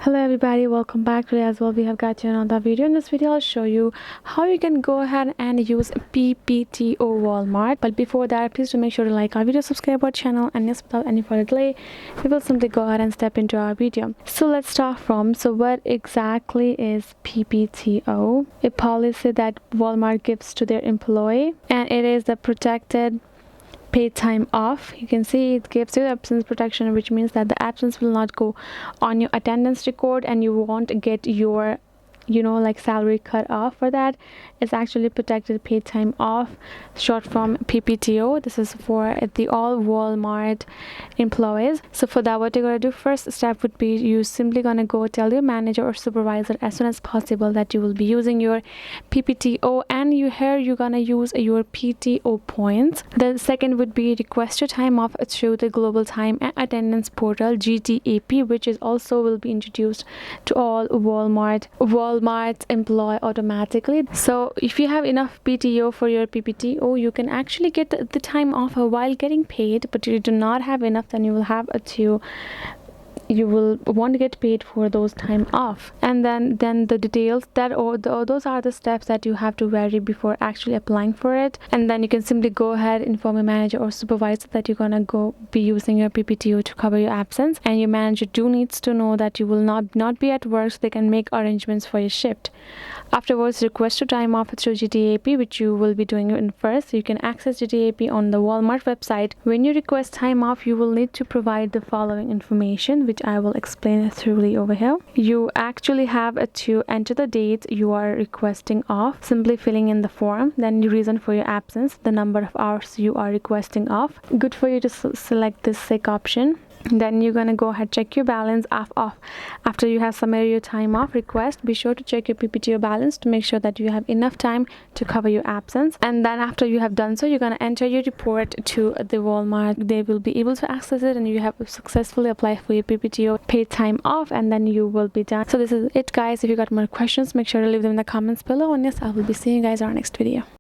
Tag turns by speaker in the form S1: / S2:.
S1: Hello everybody, welcome back. Today as well we have got you another video. In this video I'll show you how you can go ahead and use PPTO Walmart. But before that, please do make sure to like our video, subscribe our channel, and yes, without any further delay we will simply go ahead and step into our video. So let's start from, so what exactly is PPTO? A policy that Walmart gives to their employee, and it is the protected paid time off. You can see it gives you absence protection, which means that the absence will not go on your attendance record and you won't get your like salary cut off for that. It's actually protected paid time off, short from PPTO. This is for the all Walmart employees. So for that, what you're gonna do, first step would be you simply gonna go tell your manager or supervisor as soon as possible that you will be using your PPTO, and you're gonna use your PTO points. The second would be request your time off through the global time and attendance portal, GTAP, which is also will be introduced to all Walmart employee automatically. So if you have enough PTO for your PPTO, you can actually get the time off while getting paid. But if you do not have enough, then you will have you will want to get paid for those time off. And then the details that those are the steps that you have to vary before actually applying for it. And then you can simply go ahead, inform your manager or supervisor that you're gonna be using your PPTO to cover your absence, and your manager needs to know that you will not be at work so they can make arrangements for your shift. Afterwards, request your time off through GTAP, which you will be doing in first. So you can access GTAP on the Walmart website. When you request time off, you will need to provide the following information, which I will explain thoroughly over here. You actually have to enter the date you are requesting off, simply filling in the form, then the reason for your absence, the number of hours you are requesting off. Good for you to select this sick option. Then you're gonna go ahead, check your balance off after you have submitted your time off request. Be sure to check your PPTO balance to make sure that you have enough time to cover your absence. And then after you have done so, you're gonna enter your report to the Walmart. They will be able to access it, and you have successfully applied for your PPTO paid time off, and then you will be done. So this is it, guys. If you got more questions, make sure to leave them in the comments below, and yes, I will be seeing you guys in our next video.